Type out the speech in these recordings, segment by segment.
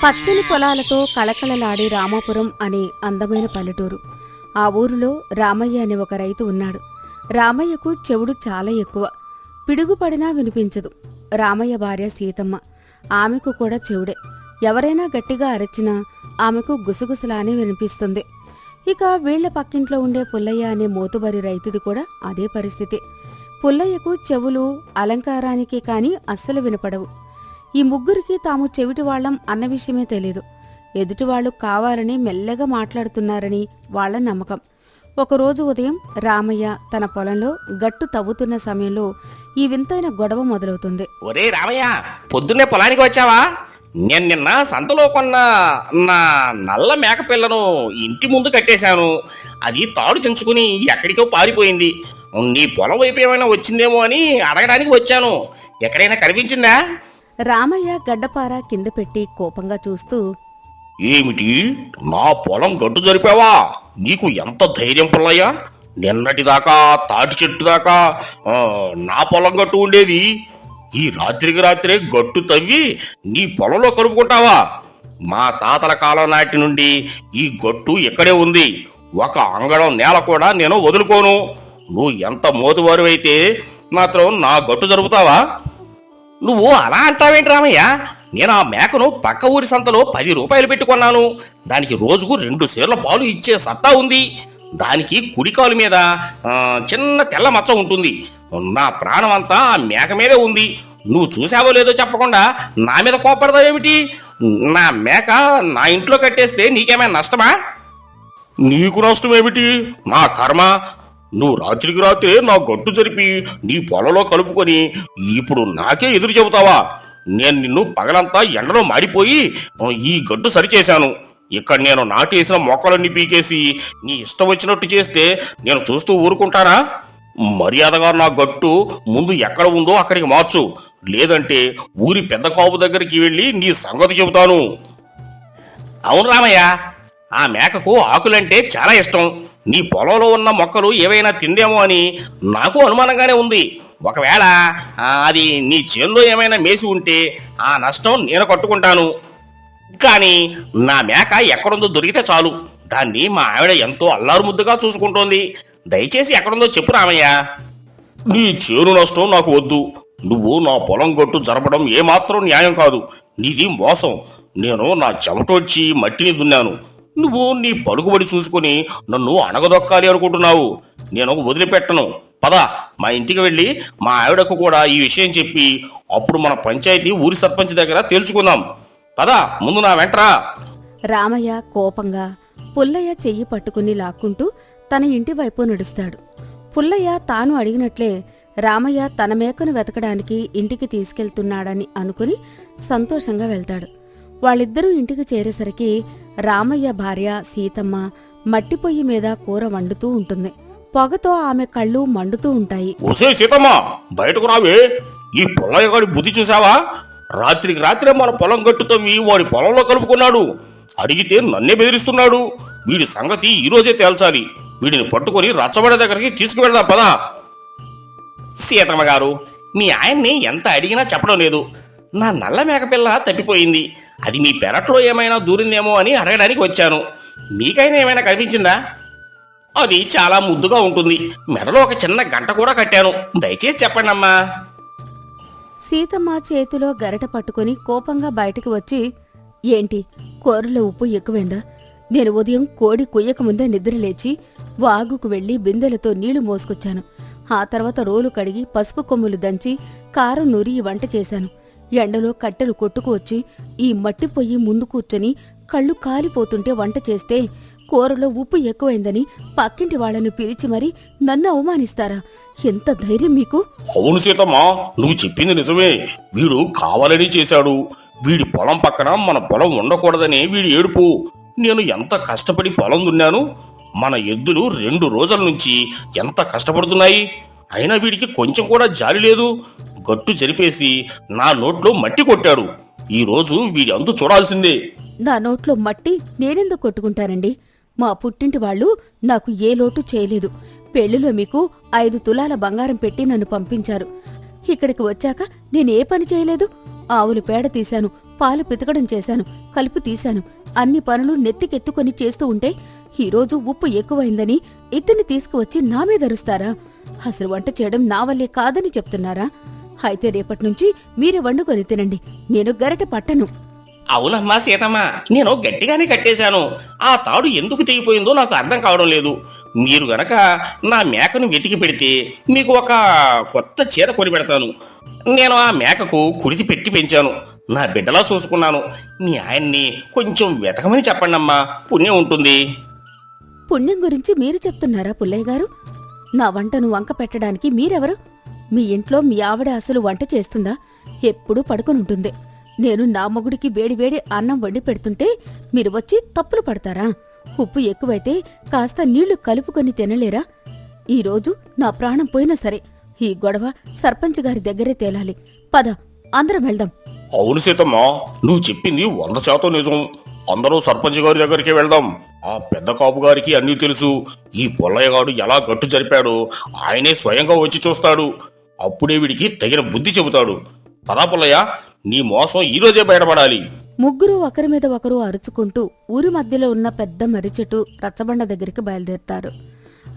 పచ్చని పొలాలతో కళకళలాడే రామాపురం అనే అందమైన పల్లెటూరు. ఆ ఊరిలో రామయ్య అనే ఒక రైతు ఉన్నాడు. రామయ్యకు చెవుడు చాలా ఎక్కువ. పిడుగుపడినా వినిపించదు. రామయ్య భార్య సీతమ్మ. ఆమెకు కూడా చెవుడే. ఎవరైనా గట్టిగా అరచినా ఆమెకు గుసగుసలానే వినిపిస్తుంది. ఇక వీళ్ల పక్కింట్లో ఉండే పుల్లయ్య అనే మోతుబరి రైతుది కూడా అదే పరిస్థితి. పుల్లయ్యకు చెవులు అలంకారానికే కాని అస్సలు వినపడవు. ఈ ముగ్గురికి తాము చెవిటివాళ్లం అన్న విషయమే తెలీదు. ఎదుటివాళ్లు కావాలని మెల్లగా మాట్లాడుతున్నారని వాళ్ల నమ్మకం. ఒకరోజు ఉదయం రామయ్య తన పొలంలో గట్టు తవ్వుతున్న సమయంలో ఈ వింతైన గొడవ మొదలవుతుంది. ఒరే రామయ్య, పొద్దున్నే పొలానికి వచ్చావా? నేను నిన్న సంతలో కొన్న నా నల్ల మేకపిల్లను ఇంటి ముందు కట్టేశాను. అది తాడు తెంచుకుని ఎక్కడికో పారిపోయింది. నీ పొలం వైపు ఏమైనా వచ్చిందేమో అని అడగడానికి వచ్చాను. ఎక్కడైనా కనిపించిందా? రామయ్య గడ్డపార కింద పెట్టి కోపంగా చూస్తూ, ఏమిటి, నా పొలం గట్టు జరిపావా? నీకు ఎంత ధైర్యం పుల్లయ్యా? నిన్నటిదాకా తాటి చెట్టు దాకా నా పొలం గట్టు ఉండేది. ఈ రాత్రికి రాత్రే గట్టు తవ్వి నీ పొలంలో కలుపుకుంటావా? మా తాతల కాలం నాటి నుండి ఈ గట్టు ఇక్కడే ఉంది. ఒక అంగళం నేల కూడా నేను వదులుకోను. నువ్వు ఎంత మోతువారు అయితే మాత్రం నా గట్టు జరుపుతావా? నువ్వు అలా అంటావేంటి రామయ్య? నేను ఆ మేకను పక్క ఊరి సంతలో 10 రూపాయలు పెట్టుకున్నాను. దానికి రోజుకు 2 సేర్ల పాలు ఇచ్చే సత్తా ఉంది. దానికి కుడికాలు మీద చిన్న తెల్ల మచ్చ ఉంటుంది. నా ప్రాణం అంతా ఆ మేక మీదే ఉంది. నువ్వు చూసావో లేదో చెప్పకుండా నా మీద కోపడతావేమిటి? నా మేక నా ఇంట్లో కట్టేస్తే నీకేమైనా నష్టమా? నీకు నష్టమేమిటి? నా కర్మ. నువ్వు రాత్రికి రాత్రే నా గట్టు జరిపి నీ పొలంలో కలుపుకొని ఇప్పుడు నాకే ఎదురు చెబుతావా? నేను నిన్ను పగలంతా ఎండలో మాడిపోయి ఈ గట్టు సరిచేశాను. ఇక్కడ నేను నాటేసిన మొక్కలన్నీ పీకేసి నీ ఇష్టం వచ్చినట్టు చేస్తే నేను చూస్తూ ఊరుకుంటానా? మర్యాదగా నా గట్టు ముందు ఎక్కడ ఉందో అక్కడికి మార్చు. లేదంటే ఊరి పెద్ద కాపు దగ్గరికి వెళ్ళి నీ సంగతి చెబుతాను. అవును రామయ్య, ఆ మేకకు ఆకులంటే చాలా ఇష్టం. నీ పొలంలో ఉన్న మొక్కలు ఏవైనా తిందేమో అని నాకు అనుమానంగానే ఉంది. ఒకవేళ అది నీ చేనులో ఏమైనా మేసి ఉంటే ఆ నష్టం నేను కట్టుకుంటాను. కానీ నా మేక ఎక్కడుందో దొరికితే చాలు. దాన్ని మా ఆవిడ ఎంతో అల్లారు ముద్దుగా చూసుకుంటోంది. దయచేసి ఎక్కడుందో చెప్పు రామయ్య. నీ చేను నష్టం నాకు వద్దు. నువ్వు నా పొలం గట్టు జరపడం ఏమాత్రం న్యాయం కాదు. నీది మోసం. నేను నా చెమటొచ్చి మట్టిని దున్నాను. నువ్వు నీ పలుకుబడి చూసుకుని నన్ను అణగదొక్కాలి అనుకుంటున్నావు. నేను వదిలిపెట్టను. పద, మా ఇంటికి వెళ్ళి మా ఆవిడకు కూడా ఈ విషయం చెప్పి అప్పుడు మన పంచాయతీ ఊరి సర్పంచ్ దగ్గర తేల్చుకుందాం. పద, ముందు నా వెంట్రా. రామయ్య కోపంగా పుల్లయ్య చెయ్యి పట్టుకుని లాక్కుంటూ తన ఇంటి వైపు నడుస్తాడు. పుల్లయ్య తాను అడిగినట్లే రామయ్య తన మేకను వెతకడానికి ఇంటికి తీసుకెళ్తున్నాడని అనుకుని సంతోషంగా వెళ్తాడు. వాళ్ళిద్దరూ ఇంటికి చేరేసరికి రామయ్య భార్య సీతమ్మ మట్టి పొయ్యి మీద కూర వండుతూ ఉంటుంది. పొగతో ఆమె కళ్ళు మండుతూ ఉంటాయి. ఓసే సీతమ్మ, బయటకు రావే. ఈ పుల్లయ్య గారి బుద్ధి చూసావా? రాత్రికి రాత్రే మన పొలం గట్టు తవ్వి వాడి పొలంలో కలుపుకున్నాడు. అడిగితే నన్నే బెదిరిస్తున్నాడు. వీడి సంగతి ఈ రోజే తేల్చాలి. వీడిని పట్టుకుని రచ్చబడే దగ్గరికి తీసుకువెళ్దాం పదా. సీతమ్మ గారు, మీ ఆయన్ని ఎంత అడిగినా చెప్పడం లేదు. నా నల్ల మేకపిల్ల తప్పిపోయింది. అది మీ పెరట్లో ఏమైనా దూరిందేమో అని అడగడానికి వచ్చాను. మీకైనా ఏమైనా కనిపించిందా? అది చాలా ముద్దుగా ఉంటుంది. మెడలో ఒక చిన్న గంట కూడా కట్టాను. దయచేసి చెప్పండి అమ్మా. సీతమ్మ చేతిలో గరిట పట్టుకుని కోపంగా బయటికి వచ్చి, ఏంటి, కూరలో ఉప్పు ఎక్కువైందా? నేను ఉదయం కోడి కుయ్యకముందే నిద్రలేచి వాగుకు వెళ్లి బిందెలతో నీళ్లు మోసుకొచ్చాను. ఆ తర్వాత రోలు కడిగి పసుపు కొమ్ములు దంచి కారం నూరి ఈ వంట చేశాను. ఎండలో కట్టెలు కొట్టుకు వచ్చి ఈ మట్టి పొయ్యి ముందు కూర్చొని కళ్ళు కాలిపోతుంటే వంట చేస్తే కూరలో ఉప్పు ఎక్కువైందని పక్కింటి వాళ్లను పిలిచి మరీ నన్ను అవమానిస్తారా? ఎంత ధైర్యం మీకు? అవును సీతమ్మా, నువ్వు చెప్పింది నిజమే. వీడు కావాలని చేశాడు. వీడి పొలం పక్కన మన పొలం ఉండకూడదని వీడి ఏడుపు. నేను ఎంత కష్టపడి పొలం దున్నాను. మన ఎద్దులు 2 రోజుల నుంచి ఎంత కష్టపడుతున్నాయి. అయినా వీడికి కొంచెం కూడా జాలి లేదు. గట్టు జరిపేసి నా నోట్లో మట్టి కొట్టాడు. ఈ రోజు వీడి అంతు చూడాల్సిందే. నా నోట్లో మట్టి నేనెందుకు కొట్టుకుంటానండి? మా పుట్టింటి వాళ్ళు నాకు ఏ లోటు చేయలేదు. పెళ్లిలో మీకు 5 తులాల బంగారం పెట్టి నన్ను పంపించారు. ఇక్కడికి వచ్చాక నేనే పని చేయలేదు. ఆవులు పేడ తీశాను, పాలు పితకడం చేశాను, కలుపు తీశాను, అన్ని పనులు నెత్తికెత్తుకొని చేస్తూ ఉంటే ఈరోజు ఉప్పు ఎక్కువైందని ఇతన్ని తీసుకువచ్చి నా మీదరుస్తారా? అసలు వంట చేయడం నా వల్లే కాదని చెప్తున్నారా? అయితే రేపట్నుంచి మీరే వండుకొని తినండి, నేను గరిటె పట్టను. అవునమ్మా సీతమ్మ, నేను గట్టిగానే కట్టేశాను. ఆ తాడు ఎందుకు తెగిపోయిందో నాకు అర్థం కావడం లేదు. మీరు గనక నా మేకను వెతికి పెడితే మీకు ఒక కొత్త చీర కొని పెడతాను. నేను ఆ మేకకు కుడితి పెట్టి పెంచాను, నా బిడ్డలా చూసుకున్నాను. మీ ఆయన్ని కొంచెం వెతకమని చెప్పండమ్మా, పుణ్యం ఉంటుంది. పుణ్యం గురించి మీరు చెప్తున్నారా పుల్లయ్య గారు? నా వంటను వంక పెట్టడానికి మీరెవరు? మీ ఇంట్లో మీ ఆవిడ అసలు వంట చేస్తుందా? ఎప్పుడూ పడుకునుంటుంది. నేను నా మొగుడికి వేడివేడి అన్నం వండి పెడుతుంటే మీరు వచ్చి తప్పులు పడతారా? ఉప్పు ఎక్కువైతే కాస్త నీళ్లు కలుపుకొని తినలేరా? ఈరోజు నా ప్రాణం పోయినా సరే ఈ గొడవ సర్పంచ్ గారి దగ్గరే తేలాలి. పద, అందరం వెళ్దాం. అవును సీతమ్మ, నువ్వు చెప్పింది 100% నిజం. అందరూ సర్పంచ్ గారి దగ్గరికి వెళ్దాం. ఆ పెద్ద కాపు గారికి అన్నీ తెలుసు. ఈ పొల్లయ్యగాడు ఎలా గట్టు జరిపాడో ఆయనే స్వయంగా వచ్చి చూస్తాడు. అప్పుడే వీడికి తగిన బుద్ధి చెబుతాడు. పదా పుల్లయ్య, నీ మోసం ఈ రోజే బయటపడాలి. ముగ్గురు ఒకరి మీద ఒకరు అరుచుకుంటూ ఊరి మధ్యలో ఉన్న పెద్ద మర్రి చెట్టు రచ్చబండ దగ్గరికి బయలుదేరుతారు.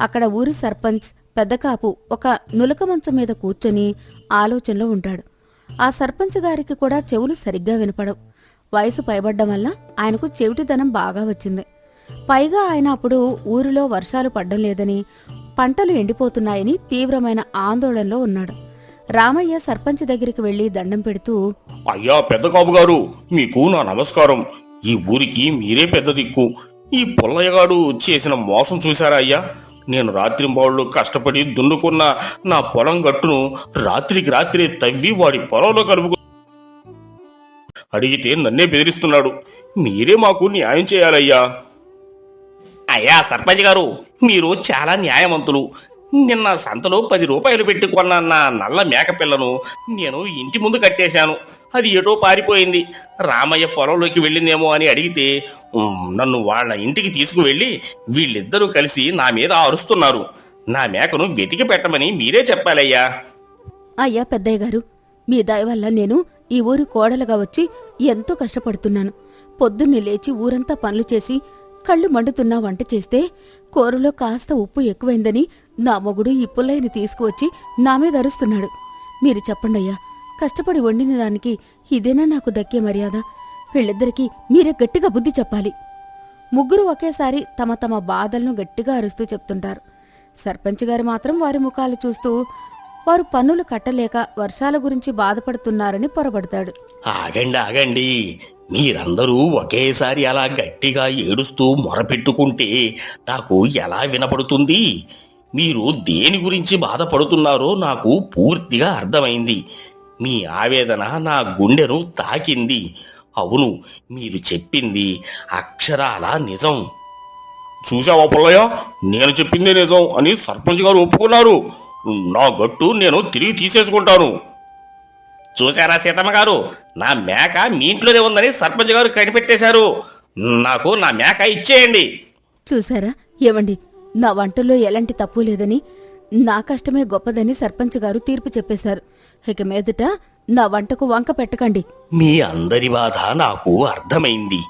అక్కడ ఊరి సర్పంచ్ పెద్దకాపు ఒక నులక మంచం మీద కూర్చొని ఆలోచనలో ఉంటాడు. ఆ సర్పంచ్ గారికి కూడా చెవులు సరిగ్గా వినపడవు. వయసు పైబడ్డం వల్ల ఆయనకు చెవిటిదనం బాగా వచ్చింది. పైగా ఆయన అప్పుడు ఊరిలో వర్షాలు పడ్డం లేదని, పంటలు ఎండిపోతున్నాయని తీవ్రమైన ఆందోళనలో ఉన్నాడు. రామయ్య సర్పంచ్ దగ్గరికి వెళ్లి దండం పెడుతూ, అయ్యా పెద్ద కాపు గారు, మీకు నా నమస్కారం. ఈ ఊరికి మీరే పెద్ద దిక్కు. ఈ పుల్లయ్యగాడు చేసిన మోసం చూశారా అయ్యా? నేను రాత్రింబావుళ్ళు కష్టపడి దున్నుకున్న నా పొలం గట్టును రాత్రికి రాత్రి తవ్వి వాడి పొలంలో కలుపుకు అడిగితే నన్నే బెదిరిస్తున్నాడు. మీరే మాకు న్యాయం చేయాలయ్యా. అయ్యా సర్పంచ్ గారు, మీరు చాలా న్యాయవంతులు. నిన్న సంతలో 10 రూపాయలు పెట్టుకున్న నా నల్ల మేకపిల్లను నేను ఇంటి ముందు కట్టేశాను. అది ఎటో పారిపోయింది. రామయ్య పొలంలోకి వెళ్ళిందేమో అని అడిగితే నన్ను వాళ్ళ ఇంటికి తీసుకువెళ్ళి వీళ్ళిద్దరూ కలిసి నా మీద అరుస్తున్నారు. నా మేకను వెతికి పెట్టమని మీరే చెప్పాలయ్యా. అయ్యా పెద్దయ్య గారు, మీ దయ వల్ల నేను ఈ ఊరి కోడలుగా వచ్చి ఎంతో కష్టపడుతున్నాను. పొద్దున్నే లేచి ఊరంతా పనులు చేసి కళ్ళు మండుతున్నా వంట చేస్తే కూరలో కాస్త ఉప్పు ఎక్కువైందని నా మొగుడు ఈ పుల్లయ్యని తీసుకువచ్చి నా మీద అరుస్తున్నాడు. మీరు చెప్పండయ్యా, కష్టపడి వండిన దానికి ఇదేనా నాకు దక్కే మర్యాద? వీళ్ళిద్దరికీ మీరే గట్టిగా బుద్ధి చెప్పాలి. ముగ్గురు ఒకేసారి తమ తమ బాధలను గట్టిగా అరుస్తూ చెప్తుంటారు. సర్పంచ్ గారు మాత్రం వారి ముఖాలు చూస్తూ వారు పన్నులు కట్టలేక వర్షాల గురించి బాధపడుతున్నారని పొరబడతాడు. ఆగండి ఆగండి, మీరందరూ ఒకేసారి అలా గట్టిగా ఏడుస్తూ మొరపెట్టుకుంటే నాకు ఎలా వినపడుతుంది? మీరు దేని గురించి బాధపడుతున్నారో నాకు పూర్తిగా అర్థమైంది. మీ ఆవేదన నా గుండెను తాకింది. అవును, మీరు చెప్పింది అక్షరాల నిజం. చూసావా పుల్లయ్య, నేను చెప్పిందే నిజం అని సర్పంచ్ గారు ఒప్పుకున్నారు. నా గట్టు నేను తిరిగి తీసేసుకుంటాను. చూశారా సీతమ్మ గారు, నా మేక మీ ఇంట్లోనే ఉందని సర్పంచ్ గారు కనిపెట్టేశారు. నాకు నా మేక ఇచ్చేయండి. చూసారా ఏమండి, నా వంటల్లో ఎలాంటి తప్పు లేదని, నా కష్టమే గొప్పదని సర్పంచ్ గారు తీర్పు చెప్పేశారు. ఇక మీదట నా వంటకు వంక పెట్టకండి. మీ అందరి బాధ నాకు అర్థమైంది.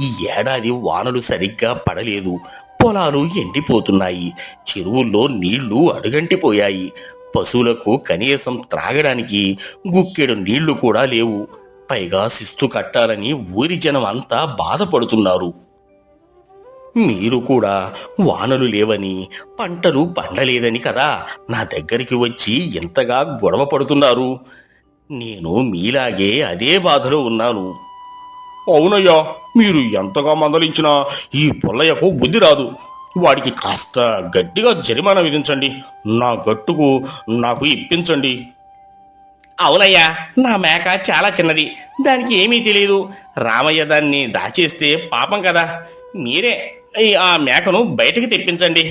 ఈ ఏడాది వానలు సరిగ్గా పడలేదు. పొలాలు ఎండిపోతున్నాయి. చెరువుల్లో నీళ్లు అడుగంటిపోయాయి. పశువులకు కనీసం త్రాగడానికి గుక్కెడు నీళ్లు కూడా లేవు. పైగా శిస్తు కట్టాలని ఊరి జనం అంతా బాధపడుతున్నారు. మీరు కూడా వానలు లేవని, పంటలు పండలేదని కదా నా దగ్గరికి వచ్చి ఎంతగా గొడవ పడుతున్నారు. నేను మీలాగే అదే బాధలో ఉన్నాను. అవునయ్యా, మీరు ఎంతగా మందలించినా ఈ పుల్లయ్యకు బుద్ధి రాదు. వాడికి కాస్త గట్టిగా జరిమానా విధించండి. నా గట్టుకు నాకు ఇప్పించండి. అవునయ్యా, నా మేక చాలా చిన్నది, దానికి ఏమీ తెలియదు. రామయ్య దాన్ని దాచేస్తే పాపం కదా. మీరే ఆ మేకను బయటికి తెప్పించండి.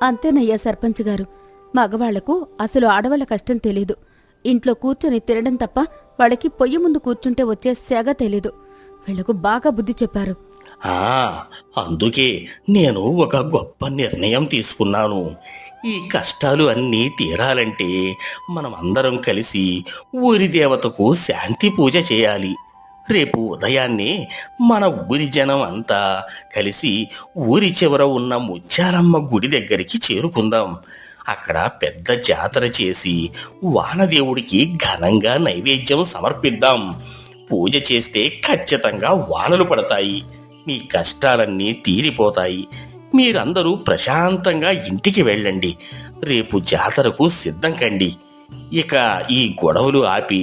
అంతేనయ్యా సర్పంచ్ గారు, మగవాళ్లకు అసలు ఆడవాళ్ల కష్టం తెలీదు. ఇంట్లో కూర్చొని తినడం తప్ప వాళ్ళకి పొయ్యి ముందు కూర్చుంటే వచ్చే సెగ తెలీదు. వీళ్లకు బాగా బుద్ధి చెప్పారు. అందుకే నేను ఒక గొప్ప నిర్ణయం తీసుకున్నాను. ఈ కష్టాలు అన్నీ తీరాలంటే మనం అందరం కలిసి ఊరి దేవతకు శాంతి పూజ చేయాలి. రేపు ఉదయాన్నే మన ఊరి జనం అంతా కలిసి ఊరి చివర ఉన్న ముత్యాలమ్మ గుడి దగ్గరికి చేరుకుందాం. అక్కడ పెద్ద జాతర చేసి వానదేవుడికి ఘనంగా నైవేద్యం సమర్పిద్దాం. పూజ చేస్తే ఖచ్చితంగా వానలు పడతాయి. మీ కష్టాలన్నీ తీరిపోతాయి. మీరందరూ ప్రశాంతంగా ఇంటికి వెళ్ళండి. రేపు జాతరకు సిద్ధం కండి. ఇక ఈ గొడవలు ఆపి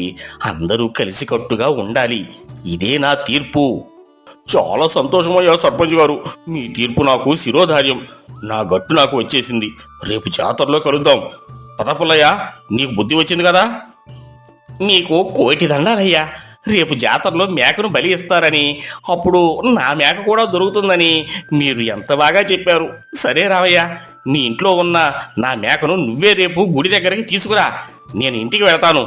అందరూ కలిసికట్టుగా ఉండాలి. ఇదే నా తీర్పు. చాలా సంతోషమయ్యా సర్పంచ్ గారు. మీ తీర్పు నాకు శిరోధార్యం. నా గట్టు నాకు వచ్చేసింది. రేపు జాతరలో కలుద్దాం. పదపుల్లయ్య, నీకు బుద్ధి వచ్చింది కదా? నీకు కోటి దండాలయ్యా. రేపు జాతరలో మేకను బలి ఇస్తారని, అప్పుడు నా మేక కూడా దొరుకుతుందని మీరు ఎంత బాగా చెప్పారు. సరే రావయ్య, నీ ఇంట్లో ఉన్న నా మేకను నువ్వే రేపు గుడి దగ్గరికి తీసుకురా. నేను ఇంటికి వెళ్తాను.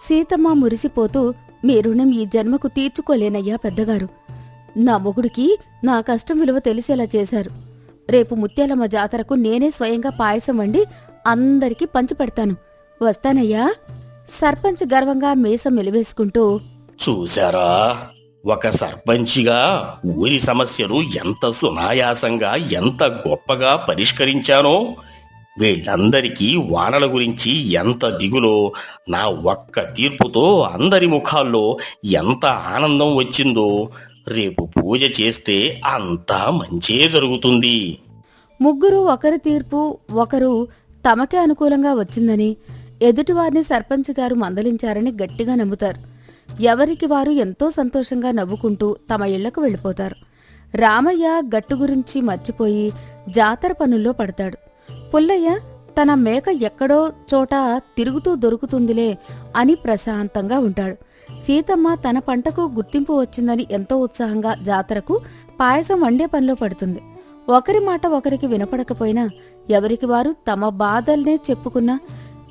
సీతమ్మ మురిసిపోతూ, మీ రుణం ఈ జన్మకు తీర్చుకోలేనయ్యా పెద్దగారు. నా మొగుడికి నా కష్టం విలువ తెలిసేలా చేశారు. రేపు ముత్యాలమ్మ జాతరకు నేనే స్వయంగా పాయసం వండి అందరికీ పంచిపెడతాను. వస్తానయ్యా. సర్పంచ్ గర్వంగా మీసం మెలివేసుకుంటూ, చూశారా, ఒక సర్పంచిగా ఊరి సమస్యలు ఎంత సునాయాసంగా ఎంత గొప్పగా పరిష్కరించానో. వీళ్ళందరికీ వానల గురించి ఎంత దిగులో నా ఒక్క తీర్పుతో అందరి ముఖాల్లో ఎంత ఆనందం వచ్చిందో. రేపు పూజ చేస్తే అంతా మంచే జరుగుతుంది. ముగ్గురు ఒకరి తీర్పు ఒకరు తమకే అనుకూలంగా వచ్చిందని, ఎదుటివారిని సర్పంచ్ గారు మందలించారని గట్టిగా నమ్ముతారు. ఎవరికి వారు ఎంతో సంతోషంగా నవ్వుకుంటూ తమ ఇళ్లకు వెళ్ళిపోతారు. రామయ్య గట్టు గురించి మర్చిపోయి జాతర పనుల్లో పడతాడు. పుల్లయ్య తన మేక ఎక్కడో చోట తిరుగుతూ దొరుకుతుందిలే అని ప్రశాంతంగా ఉంటాడు. సీతమ్మ తన పంటకు గుర్తింపు వచ్చిందని ఎంతో ఉత్సాహంగా జాతరకు పాయసం వండే పనిలో పడుతుంది. ఒకరి మాట ఒకరికి వినపడకపోయినా ఎవరికి వారు తమ బాధల్నే చెప్పుకున్నా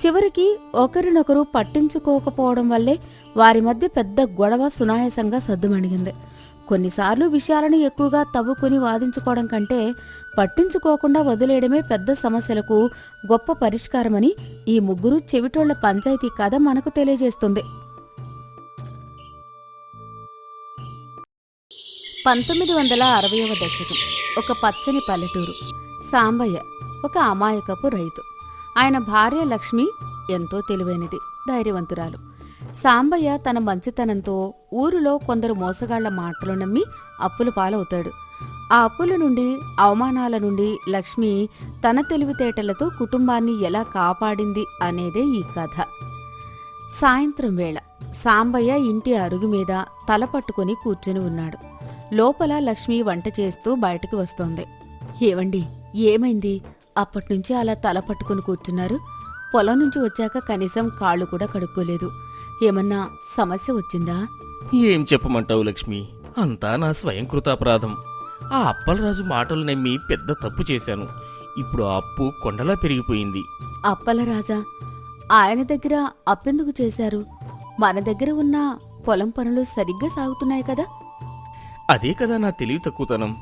చివరికి ఒకరినొకరు పట్టించుకోకపోవడం వల్లే వారి మధ్య పెద్ద గొడవ సునాయాసంగా సద్దుమణిగింది. కొన్నిసార్లు విషయాలను ఎక్కువగా తవ్వుకుని వాదించుకోవడం కంటే పట్టించుకోకుండా వదిలేయడమే పెద్ద సమస్యలకు గొప్ప పరిష్కారమని ఈ ముగ్గురు చెవిటోళ్ల పంచాయతీ కథ మనకు తెలియజేస్తుంది. 1960వ దశకం. ఒక పచ్చని పల్లెటూరు. సాంబయ్య ఒక అమాయకపు రైతు. ఆయన భార్య లక్ష్మి ఎంతో తెలివైనది, ధైర్యవంతురాలు. సాంబయ్య తన మంచితనంతో ఊరిలో కొందరు మోసగాళ్ల మాటలు నమ్మి అప్పుల పాలవుతాడు. ఆ అప్పుల నుండి, అవమానాల నుండి లక్ష్మి తన తెలివితేటలతో కుటుంబాన్ని ఎలా కాపాడింది అనేదే ఈ కథ. సాయంత్రం వేళ సాంబయ్య ఇంటి అరుగు మీద తల పట్టుకుని కూర్చుని ఉన్నాడు. లోపల లక్ష్మి వంట చేస్తూ బయటకు వస్తోంది. ఏవండి, ఏమైంది? అప్పట్నుంచి అలా తల పట్టుకుని కూర్చున్నారు? పొలం నుంచి వచ్చాక కనీసం కాళ్ళు కూడా కడుక్కోలేదు. ఏమన్నా సమస్య వచ్చిందా? ఏం చెప్పమంటావు లక్ష్మి, అంతా నా స్వయంకృతాపరాధం. ఆ అప్పలరాజు మాటలు నమ్మి పెద్ద తప్పు చేశాను. ఇప్పుడు ఆ అప్పు కొండలా పెరిగిపోయింది. అప్పలరాజా? ఆయన దగ్గర అప్పెందుకు చేశారు? మన దగ్గర ఉన్న పొలం పనులు సరిగ్గా సాగుతున్నాయి కదా? అదే కదా నా తెలివి తక్కువతనం.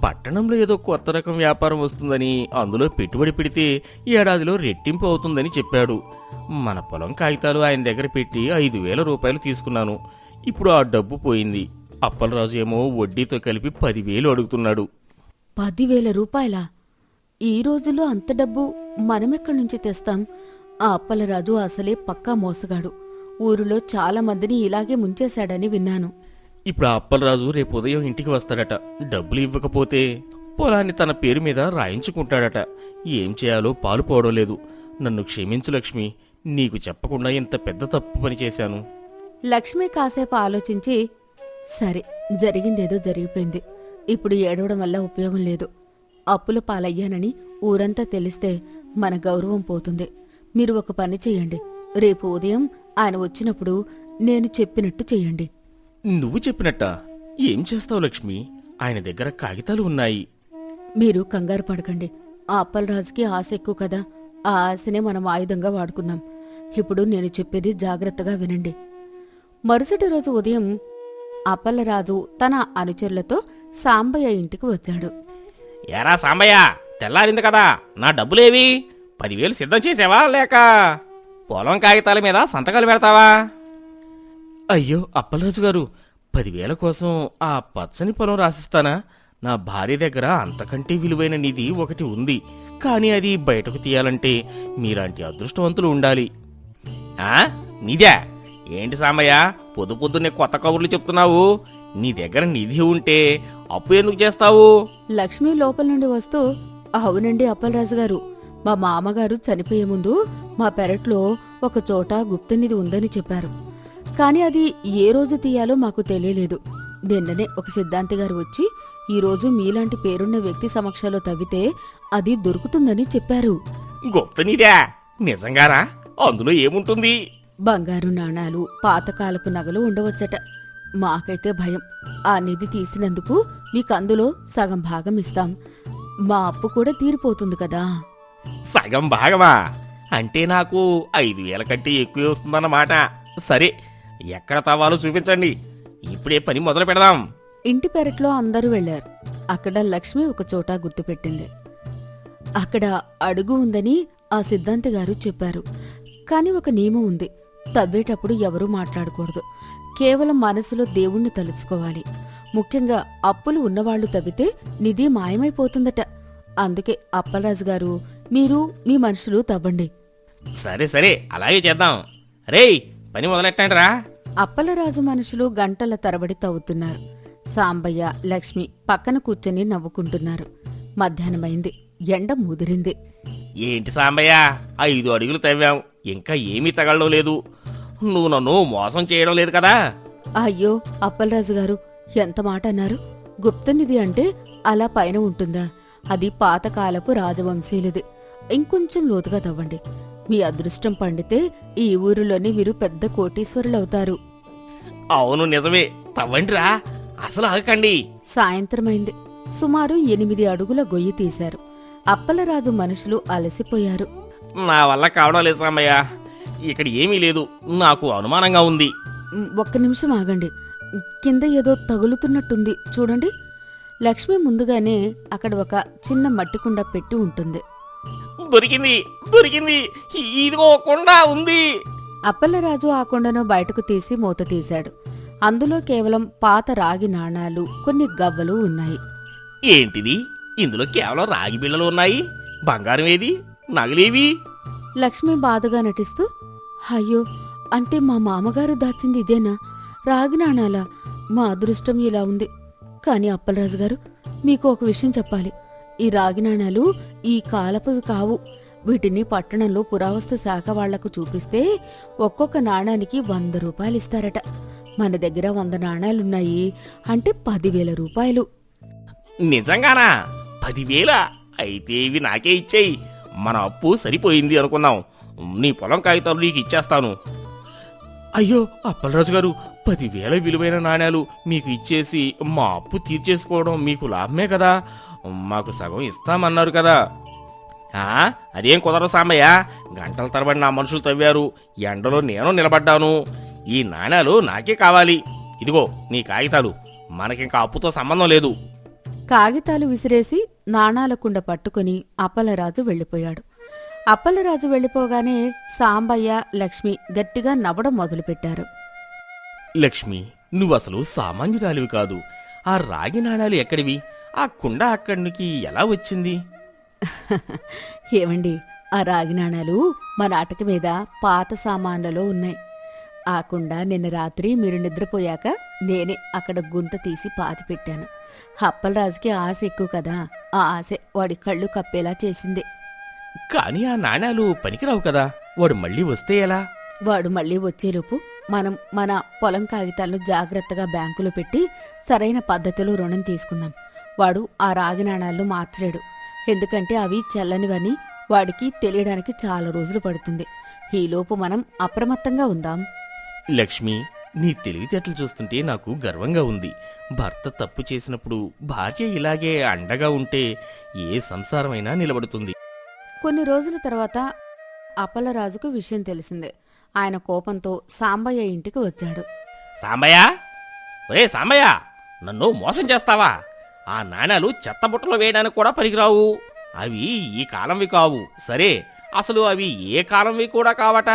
పట్టణంలో ఏదో కొత్త రకం వ్యాపారం వస్తుందని, అందులో పెట్టుబడి పెడితే ఏడాదిలో రెట్టింపు అవుతుందని చెప్పాడు. మన పొలం కాగితాలు ఆయన దగ్గర పెట్టి 5,000 రూపాయలు తీసుకున్నాను. ఇప్పుడు ఆ డబ్బు పోయింది. అప్పలరాజు ఏమో వడ్డీతో కలిపి 10,000 అడుగుతున్నాడు. 10,000 రూపాయలా? ఈ రోజుల్లో అంత డబ్బు మనమెక్కడి నుంచి తెస్తాం? ఆ అప్పలరాజు అసలే పక్కా మోసగాడు. ఊరిలో చాలా మందిని ఇలాగే ముంచేశాడని విన్నాను. ఇప్పుడు ఆ అప్పలరాజు రేపు ఉదయం ఇంటికి వస్తాడట. డబ్బులు ఇవ్వకపోతే పొలాన్ని తన పేరు మీద రాయించుకుంటాడట. ఏం చేయాలో పాలుపోవడం లేదు. నన్ను క్షమించు లక్ష్మి, నీకు చెప్పకుండా ఇంత పెద్ద తప్పు పని చేశాను. లక్ష్మి కాసేపు ఆలోచించి, సరే, జరిగిందేదో జరిగిపోయింది. ఇప్పుడు ఏడవడం వల్ల ఉపయోగం లేదు. అప్పుల పాలయ్యానని ఊరంతా తెలిస్తే మన గౌరవం పోతుంది. మీరు ఒక పని చెయ్యండి. రేపు ఉదయం ఆయన వచ్చినప్పుడు నేను చెప్పినట్టు చెయ్యండి. నువ్వు చెప్పినట్టా? ఏం చేస్తావు లక్ష్మి? ఆయన దగ్గర కాగితాలు ఉన్నాయి. మీరు కంగారు పడకండి. ఆ అప్పలరాజుకి ఆశ ఎక్కువ కదా. ఆ ఆశనే మనం ఆయుధంగా వాడుకుందాం. ఇప్పుడు నేను చెప్పేది జాగ్రత్తగా వినండి. మరుసటి రోజు ఉదయం అప్పలరాజు తన అనుచరులతో సాంబయ్య ఇంటికి వచ్చాడు. ఎరా సాంబయ్య, తెల్లారింది కదా, నా డబ్బులేవి? 10,000 సిద్ధం చేసావా లేక పొలం కాగితాల మీద సంతకాలు పెడతావా? అయ్యో అప్పలరాజు గారు, 10,000 కోసం ఆ పచ్చని పొలం రాసిస్తానా? నా భార్య దగ్గర అంతకంటే విలువైన నిధి ఒకటి ఉంది, కానీ అది బయటకు తీయాలంటే మీలాంటి అదృష్టవంతులు ఉండాలి. ఆ నిధా? ఏంటి సాంబయ్య, పొద్దున్నే కొత్త కబుర్లు చెప్తున్నావు? నీ దగ్గర నిధి ఉంటే అప్పు ఎందుకు చేస్తావు? లక్ష్మి లోపల నుండి వస్తూ, అవునండి అప్పలరాజు గారు, మా మామగారు చనిపోయే ముందు మా పెరట్లో ఒక చోట గుప్తనిధి ఉందని చెప్పారు. కాని అది ఏ రోజు తీయాలో మాకు తెలియలేదు. నిన్ననే ఒక సిద్ధాంతి గారు వచ్చి ఈ రోజు మీలాంటి పేరున్న వ్యక్తి సమక్షంలో తవ్వితే అది దొరుకుతుందని చెప్పారు. గుప్తనిధా? నిజంగానా? అందులో ఏముంటుంది? బంగారు నాణాలు, పాతకాలపు నగలు ఉండవచ్చట. మాకైతే భయం. ఆ నిధి తీసినందుకు మీకందులో సగం భాగం ఇస్తాం. మా అప్పు కూడా తీరిపోతుంది కదా. సగం భాగమా? అంటే నాకు 5,000 కంటే ఎక్కువే వస్తుందన్నమాట. సరే, ఎక్కడ తవ్వాలో చూపించండి, ఇప్పుడే పని మొదలు పెడదాం. ఇంటి పెరట్లో అందరూ వెళ్లారు. అక్కడ లక్ష్మి ఒక చోట గుర్తుపెట్టింది. అక్కడ అడుగు ఉందని ఆ సిద్ధాంతి గారు చెప్పారు. కాని ఒక నియమం ఉంది. తవ్వేటప్పుడు ఎవరూ మాట్లాడకూడదు. కేవలం మనసులో దేవుణ్ణి తలుచుకోవాలి. ముఖ్యంగా అప్పులు ఉన్నవాళ్లు తవ్వితే నిధి మాయమైపోతుందట. అందుకే అప్పలరాజు గారు, మీరు మీ మనుషులు తవ్వండి. సరే సరే, అలాగే చేద్దాం. రేయ్, పని మొదలెట్టండి రా. అప్పలరాజు మనుషులు గంటల తరబడి తవ్వుతున్నారు. సాంబయ్య, లక్ష్మి పక్కన కూర్చొని నవ్వుకుంటున్నారు. మధ్యాహ్నమైంది. ఎండ ముదిరింది. ఏంటి సాంబయ్య, 5 అడుగులు తవ్వాం, ఇంకా ఏమీ తగలడం లేదు. నువ్వు నన్ను మోసం చేయడం లేదు కదా? అయ్యో అప్పలరాజు గారు, ఎంత మాట అన్నారు? గుప్తనిధి అంటే అలా పైన ఉంటుందా? అది పాతకాలపు రాజవంశీయులది. ఇంకొంచెం లోతుగా తవ్వండి. మీ అదృష్టం పండితే ఈ ఊరిలోనే మీరు పెద్ద కోటీశ్వరులవుతారు. అవును నిజమే, తవ్వండిరా, అసలు ఆగకండి. సాయంత్రమైంది. సుమారు 8 అడుగుల గొయ్యి తీశారు. అప్పలరాజు మనుషులు అలసిపోయారు. నా వల్ల కావడం లేదు సాంబయ్య, ఇక్కడ ఏమీ లేదు, నాకు అనుమానంగా ఉంది. ఒక్క నిమిషం ఆగండి. కింద ఏదో తగులుతున్నట్టుంది, చూడండి. లక్ష్మి ముందుగానే అక్కడ ఒక చిన్న మట్టి కుండ పెట్టి ఉంటుంది. దొరికింది దొరికింది, ఇదిగో కుండ ఉంది. అప్పలరాజు ఆ కుండను బయటకు తీసి మూత తీశాడు. అందులో కేవలం పాత రాగి నాణాలు, కొన్ని గవ్వలు ఉన్నాయి. ఏంటిది? ఇందులో కేవలం రాగి బిళ్ళలు ఉన్నాయి, బంగారం ఏది? నగలేవి? లక్ష్మి బాధగా నటిస్తూ, అయ్యో, అంటే మా మామగారు దాచింది ఇదేనా? రాగి నాణాలా? మా అదృష్టం ఇలా ఉంది. కాని అప్పలరాజు గారు, మీకు ఒక విషయం చెప్పాలి. ఈ రాగి నాణాలు ఈ కాలపువి కావు. వీటిని పట్టణంలో పురావస్తు శాఖ వాళ్లకు చూపిస్తే ఒక్కొక్క నాణానికి 100 రూపాయలు ఇస్తారట. మన దగ్గర 100 నాణాలున్నాయి అంటే 10,000 రూపాయలు. నిజంగానా? 10,000? అయితే ఇవి నాకే ఇచ్చేయి, మన అప్పు సరిపోయింది అనుకుందాం. నీ పొలం కాగితాలు నీకు ఇచ్చేస్తాను. అయ్యో అప్పలరాజు గారు, 10,000 విలువైన నాణ్యాలు మీకు ఇచ్చేసి మా అప్పు తీర్చేసుకోవడం మీకు లాభమే కదా. మాకు సగం ఇస్తామన్నారు కదా. అదేం కుదరదు సాంబయ్య, గంటల తరబడి నా మనుషులు తవ్వారు, ఎండలో నేను నిలబడ్డాను. ఈ నాణ్యాలు నాకే కావాలి. ఇదిగో నీ కాగితాలు, మనకింకా అప్పుతో సంబంధం లేదు. కాగితాలు విసిరేసి నాణాల కుండ పట్టుకుని అప్పలరాజు వెళ్ళిపోయాడు. అప్పలరాజు వెళ్ళిపోగానే సాంబయ్య, లక్ష్మి గట్టిగా నవ్వడం మొదలుపెట్టారు. లక్ష్మి, నువ్వసలు సామాన్యురాలివి కాదు. ఆ రాగి నాణాలు ఎక్కడివి? ఆ కుండ అక్కడికి ఎలా వచ్చింది? ఏమండి, ఆ రాగి నాణాలు మా నాటక మీద పాత సామాన్లలో ఉన్నాయి. ఆ కుండ నిన్న రాత్రి మీరు నిద్రపోయాక నేనే అక్కడ గుంత తీసి పాతిపెట్టాను. అప్పలరాజుకి ఆశ ఎక్కువ కదా, ఆ ఆశ వాడి కళ్ళు కప్పేలా చేసింది. కాని ఆ నాణాలు పనికిరావు కదా, వాడు మళ్ళీ వస్తే ఎలా? వాడు మళ్ళీ వచ్చేలోపు మనం మన పొలం కాగితాలను జాగ్రత్తగా బ్యాంకులో పెట్టి సరైన పద్ధతిలో రుణం తీసుకుందాం. వాడు ఆ రాగి నాణాలను మార్చలేడు, ఎందుకంటే అవి చల్లనివని వాడికి తెలియడానికి చాలా రోజులు పడుతుంది. ఈలోపు మనం అప్రమత్తంగా ఉందాం. లక్ష్మి, నీ తెలివితేటలు చూస్తుంటే నాకు గర్వంగా ఉంది. భర్త తప్పు చేసినప్పుడు భార్య ఇలాగే అండగా ఉంటే ఏ సంసారమైనా నిలబడుతుంది. కొన్ని రోజుల తర్వాత అప్పలరాజుకు విషయం తెలిసిందే. ఆయన కోపంతో సాంబయ్య ఇంటికి వచ్చాడు. సాంబయ్య, ఒరే సాంబయ్య, నన్ను మోసం చేస్తావా? ఆ నాణాలు చెత్తబుట్టలో వేయడానికి కూడా పనికిరావు. అవి ఈ కాలంవి కావు. సరే, అసలు అవి ఏ కాలంవి కూడా కావట.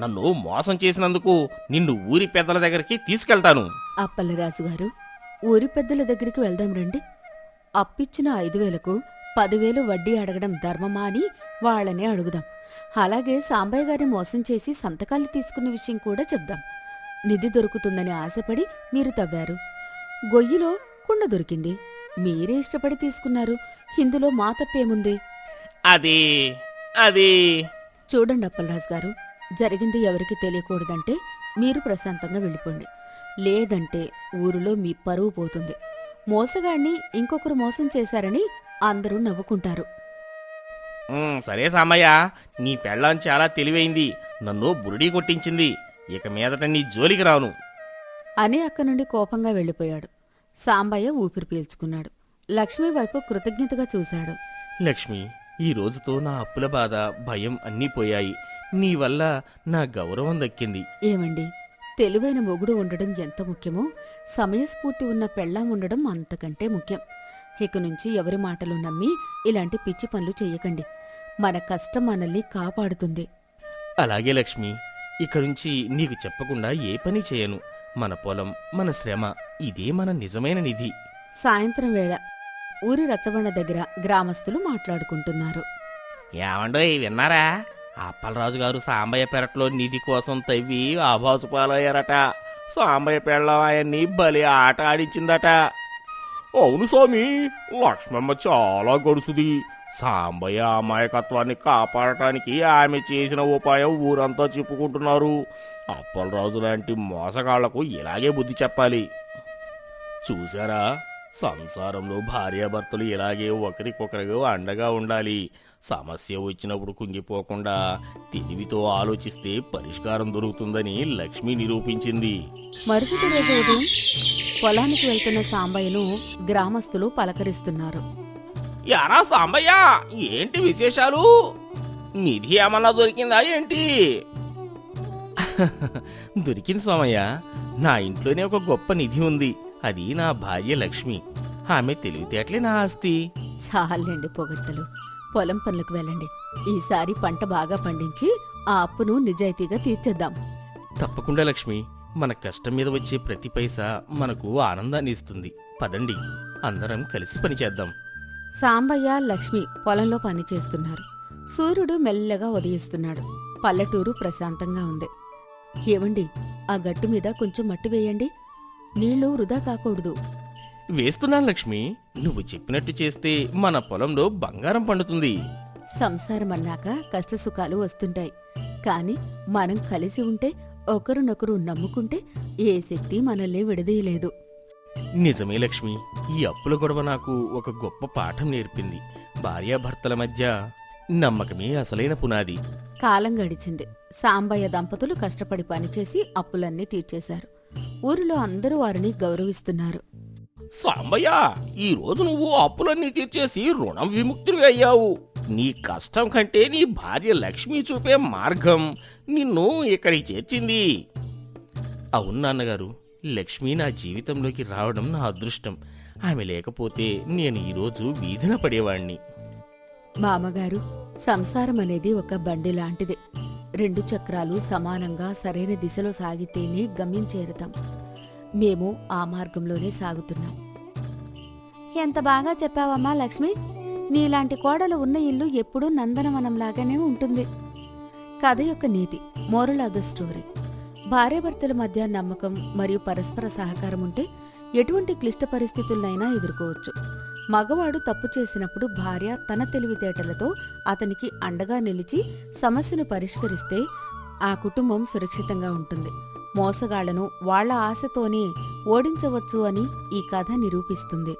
నన్ను మోసం చేసినందుకు నిన్ను ఊరి పెద్దల దగ్గరికి తీసుకెళ్తాను. అప్పలరాజు గారు, ఊరి పెద్దల దగ్గరికి వెళ్దాం రండి. అప్పిచ్చిన 5,000కు 10,000 వడ్డీ అడగడం ధర్మమా అని వాళ్ళనే అడుగుదాం. అలాగే సాంబయ్య గారిని మోసం చేసి సంతకాలు తీసుకున్న విషయం కూడా చెప్దాం. నిధి దొరుకుతుందని ఆశపడి మీరు తవ్వారు. గొయ్యిలో కుండ దొరికింది. మీరే ఇష్టపడి తీసుకున్నారు. ఇందులో మా తప్పేముంది? అది అది చూడండి అప్పలరాజు గారు, జరిగింది ఎవరికి తెలియకూడదంటే మీరు ప్రశాంతంగా వెళ్ళిపోండి. లేదంటే ఊరిలో మీ పరువు పోతుంది. మోసగాణ్ణి ఇంకొకరు మోసం చేశారని అందరూ నవ్వుకుంటారు. సరే సాంబయ్య, నీ పెళ్ళాం చాలా తెలివైంది. నన్ను బురిడీ కొట్టించింది. ఇక మీదట నీ జోలికి రాను అని అక్కడి నుండి కోపంగా వెళ్ళిపోయాడు. సాంబయ్య ఊపిరి పీల్చుకున్నాడు. లక్ష్మి వైపు కృతజ్ఞతగా చూశాడు. లక్ష్మి, ఈ రోజుతో నా అప్పుల బాధ, భయం అన్నీ పోయాయి. నీ వల్ల నా గౌరవం దక్కింది. ఏమండి, తెలివైన మొగుడు ఉండడం ఎంత ముఖ్యమో సమయస్ఫూర్తి ఉన్న పెళ్ళాం ఉండడం అంతకంటే ముఖ్యం. ఇక నుంచి ఎవరి మాటలు నమ్మి ఇలాంటి పిచ్చి పనులు చెయ్యకండి. మన కష్టం మనల్ని కాపాడుతుంది. అలాగే లక్ష్మి, ఇక నుంచి నీకు చెప్పకుండా ఏ పని చేయను. మన పొలం, మన శ్రమ, ఇదే మన నిజమైన నిధి. సాయంత్రం వేళ ఊరి రచ్చబండ దగ్గర గ్రామస్తులు మాట్లాడుకుంటున్నారు. ఏమండోయ్, విన్నారా? అప్పలరాజు గారు సాంబయ్య పెరట్లో నిధి కోసం తవ్వి ఆభాసుపాలయ్యారట. సాంబయ్య పెళ్ళం ఆయన్ని బలి ఆట ఆడించిందట. అవును స్వామి, లక్ష్మమ్మ చాలా గడుసుది. సాంబయ్య అమాయకత్వాన్ని కాపాడటానికి ఆమె చేసిన ఉపాయం ఊరంతా చెప్పుకుంటున్నారు. అప్పలరాజు లాంటి మోసగాళ్లకు ఇలాగే బుద్ధి చెప్పాలి. చూశారా, సంసారంలో భార్యాభర్తలు ఇలాగే ఒకరికొకరు అండగా ఉండాలి. సమస్య వచ్చినప్పుడు కుంగిపోకుండా తెలివితో ఆలోచిస్తే పరిష్కారం దొరుకుతుందని లక్ష్మి నిరూపించింది. మరుసటి రోజు ఉదయం పొలానికి వెళ్తున్న సాంబయ్యను గ్రామస్తులు పలకరిస్తున్నారు. యారా సాంబయ్య, ఏంటి విశేషాలు? నిధి ఏమన్నా దొరికిందా ఏంటి? దొరికింది సోమయ్య. నా ఇంట్లోనే ఒక గొప్ప నిధి ఉంది. అది నా భార్య లక్ష్మి. ఆమె తెలివితేటలే నా ఆస్తి. చాలండి పొగడ్తలు. పొలం పనులకు వెళ్ళండి. ఈసారి పంట బాగా పండించి ఆ అప్పును నిజాయితీగా తీర్చేద్దాం. తప్పకుండా లక్ష్మి. మన కష్టం మీద వచ్చే ప్రతి పైసా మనకు ఆనందాన్ని ఇస్తుంది. పదండి, అందరం కలిసి పనిచేద్దాం. సాంబయ్య, లక్ష్మి పొలంలో పనిచేస్తున్నారు. సూర్యుడు మెల్లగా ఉదయిస్తున్నాడు. పల్లెటూరు ప్రశాంతంగా ఉంది. ఏమండి, ఆ గట్టు మీద కొంచెం మట్టి వేయండి. నీళ్లు వృధా కాకూడదు. వేస్తున్నాను లక్ష్మి. నువ్వు చెప్పినట్టు చేస్తే మన పొలంలో బంగారం పండుతుంది. సంసారం అన్నాక కష్టసుఖాలు వస్తుంటాయి. కాని మనం కలిసి ఉంటే, ఒకరినొకరు నమ్ముకుంటే ఏ శక్తి మనల్ని విడదీయలేదు. నిజమే లక్ష్మి. ఈ అప్పుల గొడవ నాకు ఒక గొప్ప పాఠం నేర్పింది. భార్యాభర్తల మధ్య నమ్మకమే అసలైన పునాది. కాలం గడిచింది. సాంబయ్య దంపతులు కష్టపడి పనిచేసి అప్పులన్నీ తీర్చేశారు. ఊరిలో అందరూ వారిని గౌరవిస్తున్నారు. సాంబయ్య, ఈ రోజు నువ్వు అప్పులన్నీ తీర్చేసి రుణం విముక్తులు అయ్యావు. నీ కష్టం కంటే నీ భార్య లక్ష్మి చూపే మార్గం నిన్ను ఇక్కడికి చేర్చింది. అవును నాన్నగారు, లక్ష్మి నా జీవితంలోకి రావడం నా అదృష్టం. ఆమె లేకపోతే నేను ఈరోజు వీధిన పడేవాణ్ణి. మామగారు, సంసారం అనేది ఒక బండి లాంటిదే. 2 చక్రాలు సమానంగా సరైన దిశలో సాగితేనే గమ్యం చేరుతాం. మేము ఆ మార్గంలోనే సాగుతున్నాం. ఎంత బాగా చెప్పావమ్మా లక్ష్మి. నీలాంటి కోడలు ఉన్న ఇల్లు ఎప్పుడూ నందనవనంలాగానే ఉంటుంది. కథ యొక్క నీతి, మోరల్ ఆఫ్ ద స్టోరీ: భార్యాభర్తల మధ్య నమ్మకం మరియు పరస్పర సహకారం ఉంటే ఎటువంటి క్లిష్ట పరిస్థితులనైనా ఎదుర్కోవచ్చు. మగవాడు తప్పు చేసినప్పుడు భార్య తన తెలివితేటలతో అతనికి అండగా నిలిచి సమస్యను పరిష్కరిస్తే ఆ కుటుంబం సురక్షితంగా ఉంటుంది. మోసగాళ్లను వాళ్ల ఆశతోనే ఓడించవచ్చు అని ఈ కథ నిరూపిస్తుంది.